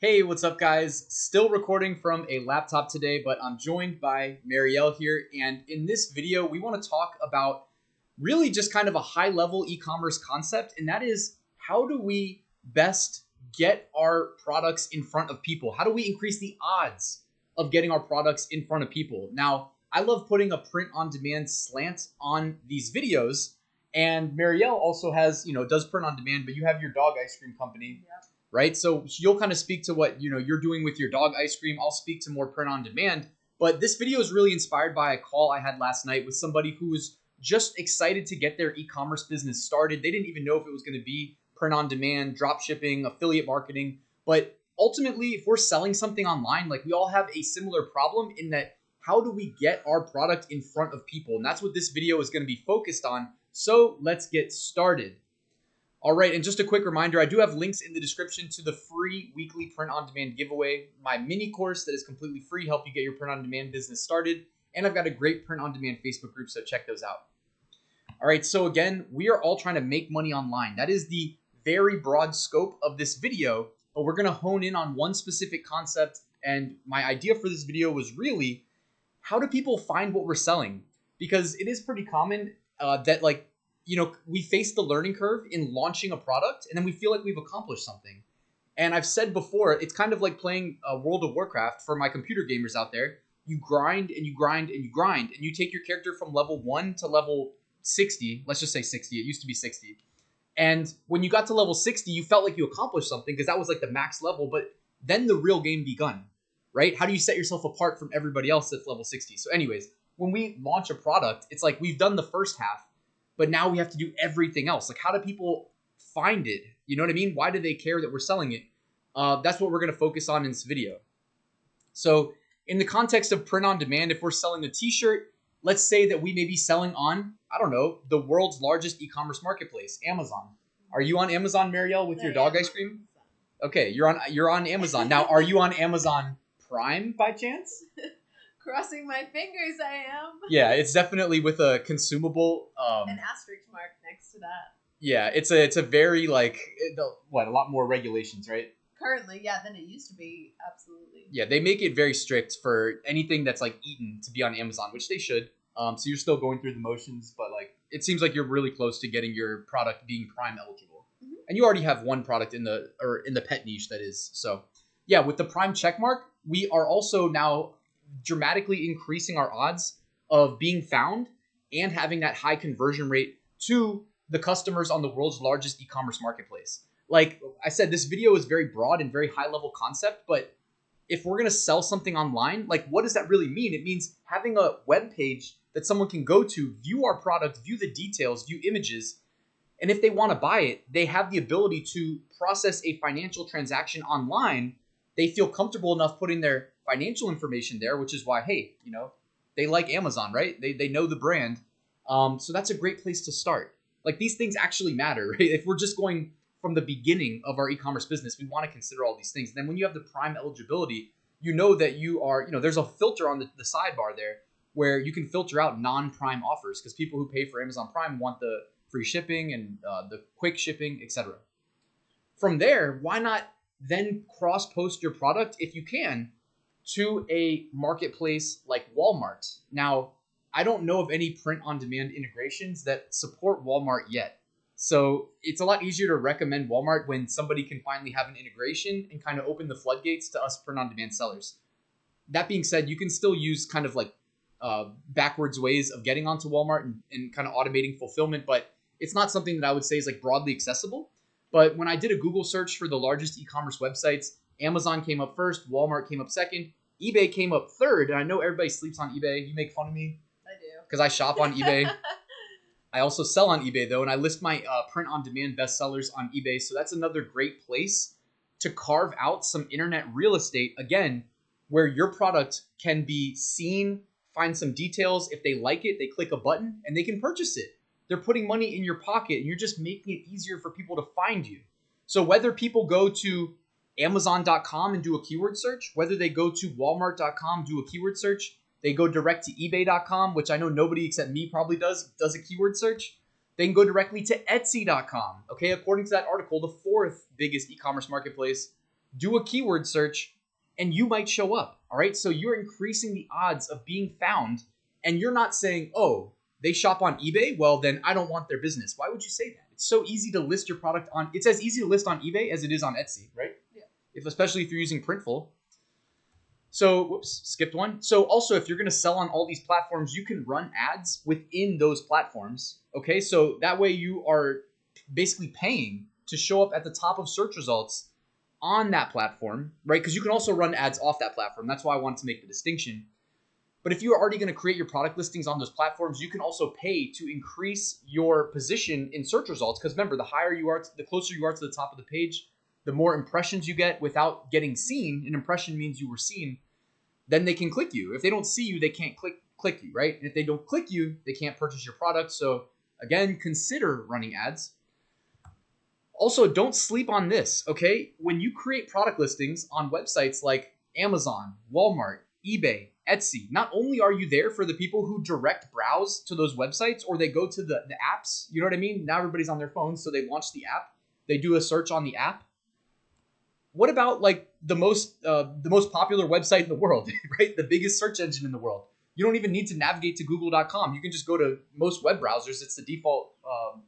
Hey, what's up guys? Still recording from a laptop today, but I'm joined by Marielle here. And in this video, we want to talk about really just kind of a high level e-commerce concept. And that is, how do we best get our products in front of people? How do we increase the odds of getting our products in front of people? Now, I love putting a print on demand slant on these videos. And Marielle also has, does print on demand, but you have your dog ice cream company. Yep. Right? So you'll kind of speak to what you're doing with your dog ice cream. I'll speak to more print on demand. But this video is really inspired by a call I had last night with somebody who was just excited to get their e-commerce business started. They didn't even know if it was going to be print on demand, drop shipping, affiliate marketing. But ultimately, if we're selling something online, like we all have a similar problem in that, how do we get our product in front of people? And that's what this video is going to be focused on. So let's get started. All right, and just a quick reminder, I do have links in the description to the free weekly print-on-demand giveaway, my mini course that is completely free, help you get your print-on-demand business started, and I've got a great print-on-demand Facebook group, so check those out. All right, so again, we are all trying to make money online. That is the very broad scope of this video, but we're gonna hone in on one specific concept, and my idea for this video was really, how do people find what we're selling? Because it is pretty common that we face the learning curve in launching a product, and then we feel like we've accomplished something. And I've said before, it's kind of like playing World of Warcraft for my computer gamers out there. You grind and you grind and you grind, and you take your character from level 1 to level 60. Let's just say 60. It used to be 60. And when you got to level 60, you felt like you accomplished something because that was like the max level, but then the real game begun, right? How do you set yourself apart from everybody else that's level 60? So anyways, when we launch a product, it's like we've done the first half, but now we have to do everything else. Like, how do people find it? You know what I mean? Why do they care that we're selling it? That's what we're going to focus on in this video. So in the context of print on demand, if we're selling a t-shirt, let's say that we may be selling on, I don't know, the world's largest e-commerce marketplace, Amazon. Are you on Amazon, Marielle, with your dog ice cream? Okay, you're on Amazon. Now, are you on Amazon Prime by chance? Crossing my fingers, I am. Yeah, it's definitely with a consumable. An asterisk mark next to that. Yeah, it's a very a lot more regulations, right? Currently, yeah, than it used to be. Absolutely. Yeah, they make it very strict for anything that's like eaten to be on Amazon, which they should. So you're still going through the motions, but it seems like you're really close to getting your product being Prime eligible. Mm-hmm. And you already have one product in the pet niche that is. So yeah, with the Prime checkmark, we are also now dramatically increasing our odds of being found and having that high conversion rate to the customers on the world's largest e-commerce marketplace. Like I said, this video is very broad and very high level concept, but if we're going to sell something online, what does that really mean? It means having a web page that someone can go to, view our product, view the details, view images, and if they want to buy it, they have the ability to process a financial transaction online. They feel comfortable enough putting their financial information there, which is why, hey, they like Amazon, right? They know the brand. So that's a great place to start. Like, these things actually matter, right? If we're just going from the beginning of our e-commerce business, we want to consider all these things. And then when you have the Prime eligibility, you know that you are, there's a filter on the sidebar there where you can filter out non-Prime offers because people who pay for Amazon Prime want the free shipping and the quick shipping, etc. From there, why not then cross-post your product, if you can, to a marketplace like Walmart? Now, I don't know of any print-on-demand integrations that support Walmart yet. So it's a lot easier to recommend Walmart when somebody can finally have an integration and kind of open the floodgates to us print-on-demand sellers. That being said, you can still use kind of backwards ways of getting onto Walmart and kind of automating fulfillment, but it's not something that I would say is broadly accessible. But when I did a Google search for the largest e-commerce websites, Amazon came up first, Walmart came up second, eBay came up third. And I know everybody sleeps on eBay. You make fun of me. I do. Because I shop on eBay. I also sell on eBay, though, and I list my print-on-demand bestsellers on eBay. So that's another great place to carve out some internet real estate, again, where your product can be seen, find some details. If they like it, they click a button, and they can purchase it. They're putting money in your pocket, and you're just making it easier for people to find you. So whether people go to Amazon.com and do a keyword search, whether they go to Walmart.com, do a keyword search, they go direct to eBay.com, which I know nobody except me probably does a keyword search. They can go directly to Etsy.com. Okay, according to that article, the fourth biggest e-commerce marketplace do a keyword search, and you might show up. All right. So you're increasing the odds of being found, and you're not saying, oh, they shop on eBay. Well, then I don't want their business. Why would you say that? It's so easy to list your product on, it's as easy to list on eBay as it is on Etsy, right? Yeah. Especially if you're using Printful. So, whoops, skipped one. So also, if you're going to sell on all these platforms, you can run ads within those platforms. Okay. So that way you are basically paying to show up at the top of search results on that platform, right? Because you can also run ads off that platform. That's why I wanted to make the distinction. But if you're already going to create your product listings on those platforms, you can also pay to increase your position in search results. Because remember, the higher you are, the closer you are to the top of the page, the more impressions you get without getting seen. An impression means you were seen. Then they can click you. If they don't see you, they can't click you, right? And if they don't click you, they can't purchase your product. So again, consider running ads. Also, don't sleep on this, okay? When you create product listings on websites like Amazon, Walmart, eBay, Etsy, not only are you there for the people who direct browse to those websites or they go to the apps, you know what I mean? Now everybody's on their phones, so they launch the app. They do a search on the app. What about like the most popular website in the world, right? The biggest search engine in the world. You don't even need to navigate to google.com. You can just go to most web browsers. It's the default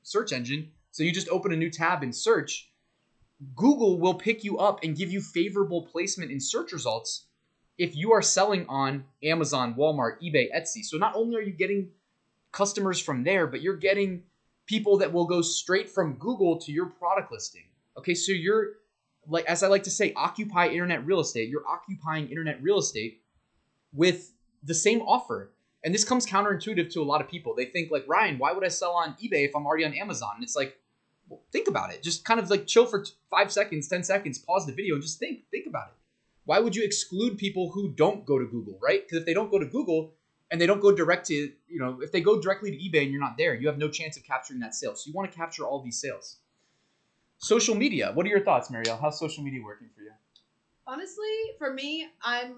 search engine. So you just open a new tab and search. Google will pick you up and give you favorable placement in search results if you are selling on Amazon, Walmart, eBay, Etsy. So not only are you getting customers from there, but you're getting people that will go straight from Google to your product listing. Okay, so you're, like, as I like to say, occupy internet real estate. You're occupying internet real estate with the same offer. And this comes counterintuitive to a lot of people. They think like, Ryan, why would I sell on eBay if I'm already on Amazon? And it's like, well, think about it. Just kind of like chill for 5 seconds, 10 seconds, pause the video and just think about it. Why would you exclude people who don't go to Google, right? Because if they don't go to Google and they don't go direct to, if they go directly to eBay and you're not there, you have no chance of capturing that sale. So you want to capture all these sales. Social media. What are your thoughts, Marielle? How's social media working for you? Honestly, for me, I'm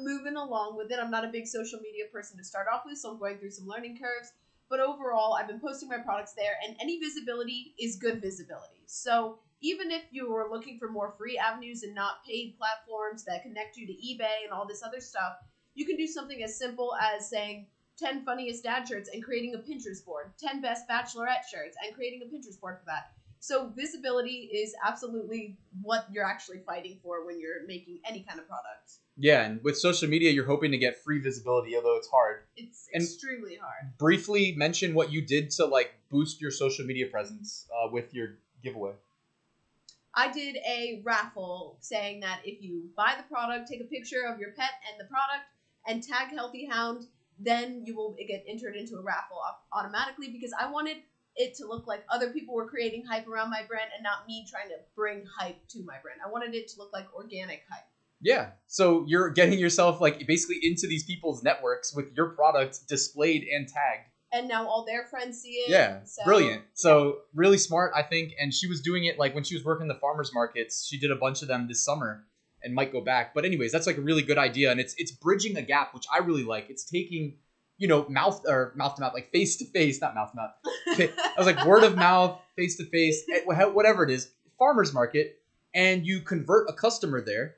moving along with it. I'm not a big social media person to start off with, so I'm going through some learning curves. But overall, I've been posting my products there, and any visibility is good visibility. So even if you were looking for more free avenues and not paid platforms that connect you to eBay and all this other stuff, you can do something as simple as saying 10 funniest dad shirts and creating a Pinterest board, 10 best bachelorette shirts and creating a Pinterest board for that. So visibility is absolutely what you're actually fighting for when you're making any kind of product. Yeah, and with social media, you're hoping to get free visibility, although it's hard. It's extremely hard. Briefly mention what you did to like boost your social media presence with your giveaway. I did a raffle saying that if you buy the product, take a picture of your pet and the product, and tag Healthy Hound, then you will get entered into a raffle automatically, because I wanted it to look like other people were creating hype around my brand and not me trying to bring hype to my brand. I wanted it to look like organic hype. Yeah. So you're getting yourself like basically into these people's networks with your product displayed and tagged. And now all their friends see it. Yeah. So, brilliant. So really smart, I think. And she was doing it like when she was working the farmers markets. She did a bunch of them this summer and might go back. But anyways, that's like a really good idea. And it's bridging a gap, which I really like. It's taking, mouth to mouth, like face to face, not mouth to mouth. I was like word of mouth, face to face, whatever it is, farmers market, and you convert a customer there,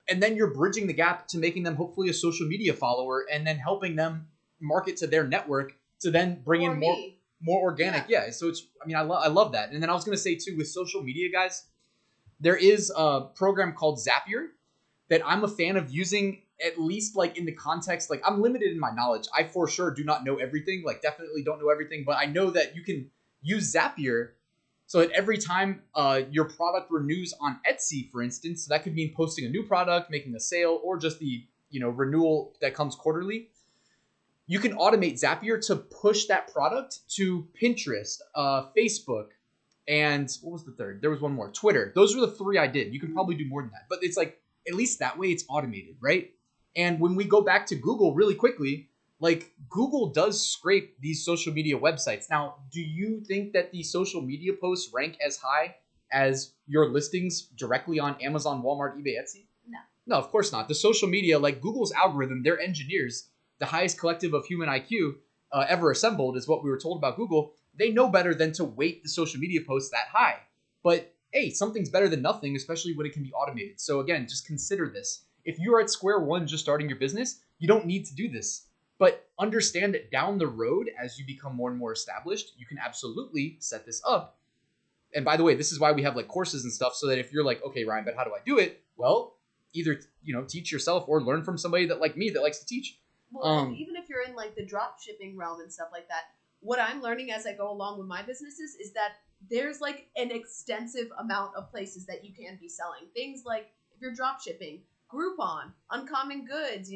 and then you're bridging the gap to making them hopefully a social media follower, and then helping them market to their network to then bring in more organic. Yeah. So I love that. And then I was gonna say too, with social media, guys, there is a program called Zapier that I'm a fan of using, at least like in the context, like I'm limited in my knowledge. I for sure do not know everything, like definitely don't know everything, but I know that you can use Zapier so that every time your product renews on Etsy, for instance, so that could mean posting a new product, making a sale, or just the renewal that comes quarterly. You can automate Zapier to push that product to Pinterest, Facebook, and what was the third? There was one more, Twitter. Those were the 3 I did. You can probably do more than that, but it's like, at least that way it's automated, right? And when we go back to Google really quickly, like Google does scrape these social media websites. Now, do you think that the social media posts rank as high as your listings directly on Amazon, Walmart, eBay, Etsy? No. No, of course not. The social media, like Google's algorithm, their engineers, the highest collective of human IQ ever assembled is what we were told about Google. They know better than to weight the social media posts that high. But hey, something's better than nothing, especially when it can be automated. So again, just consider this. If you are at square one just starting your business, you don't need to do this. But understand that down the road, as you become more and more established, you can absolutely set this up. And by the way, this is why we have like courses and stuff, so that if you're like, okay, Ryan, but how do I do it? Well, either, teach yourself or learn from somebody that like me that likes to teach. Well, and even if you're in like the drop shipping realm and stuff like that, what I'm learning as I go along with my businesses is that there's like an extensive amount of places that you can be selling. Things like if you're drop shipping, Groupon, Uncommon Goods,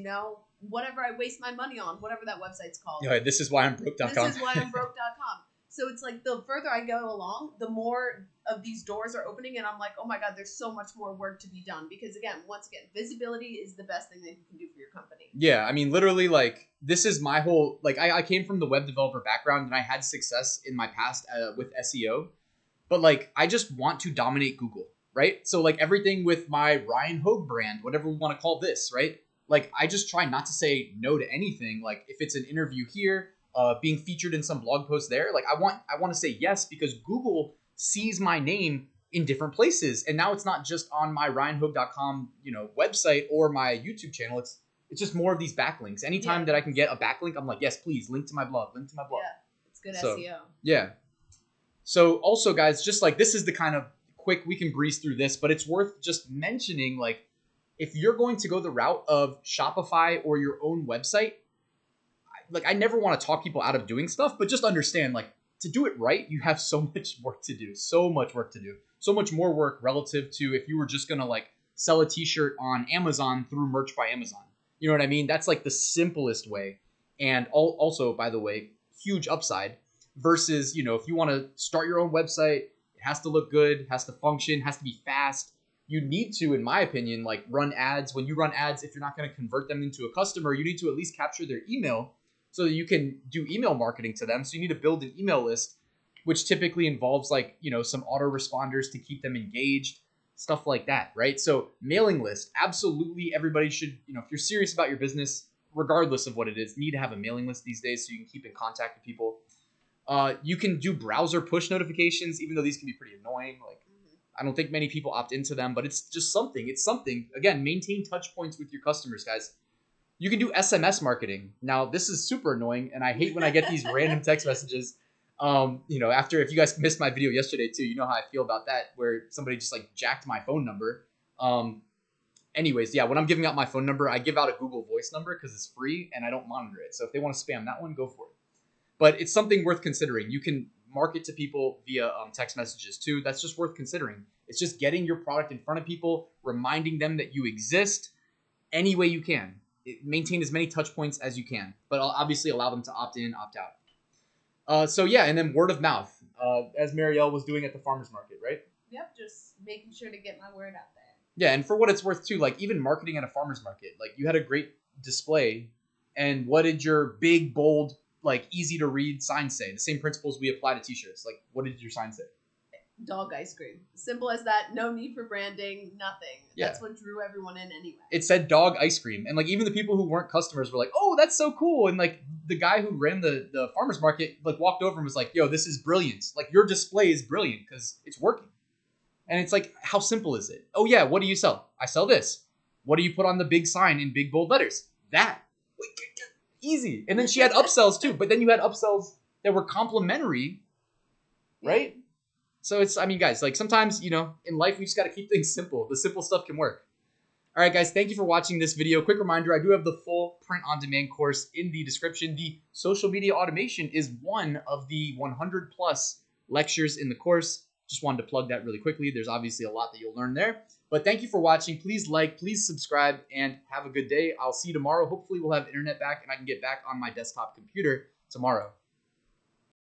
whatever I waste my money on, whatever that website's called. Yeah, this is why I'm broke.com. This is why I'm broke.com. So it's like the further I go along, the more of these doors are opening, and I'm like, oh my God, there's so much more work to be done. Because again, once again, visibility is the best thing that you can do for your company. Yeah, I mean, literally, like, this is my whole, like, I came from the web developer background, and I had success in my past with SEO. But, like, I just want to dominate Google, right? So, like, everything with my Ryan Hogue brand, whatever we want to call this, right? Like, I just try not to say no to anything. Like, if it's an interview here, being featured in some blog post there, like, I want to say yes, because Google sees my name in different places. And now it's not just on my ryanhogue.com, website or my YouTube channel. It's just more of these backlinks. Anytime that I can get a backlink, I'm like, yes, please, link to my blog. Yeah, it's good SEO. Yeah. So also, guys, just like, this is the kind of quick, we can breeze through this, but it's worth just mentioning, like, if you're going to go the route of Shopify or your own website, like, I never want to talk people out of doing stuff, but just understand, like, to do it right, you have so much work to do, so much more work relative to if you were just going to, like, sell a t-shirt on Amazon through Merch by Amazon. You know what I mean? That's like the simplest way. And also, by the way, huge upside versus, if you want to start your own website, it has to look good, has to function, has to be fast. You need to, in my opinion, like, run ads. When you run ads, if you're not going to convert them into a customer, you need to at least capture their email so that you can do email marketing to them. So you need to build an email list, which typically involves, like, some autoresponders to keep them engaged, stuff like that, right? So mailing list, absolutely everybody should, if you're serious about your business, regardless of what it is, need to have a mailing list these days so you can keep in contact with people. You can do browser push notifications, even though these can be pretty annoying. Like, I don't think many people opt into them, but it's just something. It's something. Again, maintain touch points with your customers, guys. You can do SMS marketing. Now, this is super annoying, and I hate when I get these random text messages. After, if you guys missed my video yesterday too, you know how I feel about that, where somebody just, like, jacked my phone number. Anyways, yeah, when I'm giving out my phone number, I give out a Google Voice number because it's free and I don't monitor it. So if they want to spam that one, go for it. But it's something worth considering. You can market to people via text messages too. That's just worth considering. It's just getting your product in front of people, reminding them that you exist any way you can. Maintain as many touch points as you can, but I'll obviously allow them to opt in, opt out. So yeah, and then word of mouth, as Marielle was doing at the farmer's market, right? Yep, just making sure to get my word out there. Yeah, and for what it's worth too, like, even marketing at a farmer's market, like, you had a great display, and what did your big, bold, like, easy to read sign say? The same principles we apply to t-shirts. Like, what did your sign say? Dog ice cream. Simple as that. No need for branding. Nothing. Yeah. That's what drew everyone in anyway. It said dog ice cream. And, like, even the people who weren't customers were like, oh, that's so cool. And, like, the guy who ran the farmer's market, like, walked over and was like, yo, this is brilliant. Like, your display is brilliant because it's working. And it's like, how simple is it? Oh, yeah, what do you sell? I sell this. What do you put on the big sign in big bold letters? That. Easy. And then she had upsells too. But then you had upsells that were complimentary, right? So it's, I mean, guys, like, sometimes, in life, we just got to keep things simple. The simple stuff can work. All right, guys, thank you for watching this video. Quick reminder, I do have the full print-on-demand course in the description. The social media automation is one of the 100 plus lectures in the course. Just wanted to plug that really quickly. There's obviously a lot that you'll learn there. But thank you for watching. Please like, please subscribe, and have a good day. I'll see you tomorrow. Hopefully we'll have internet back and I can get back on my desktop computer tomorrow.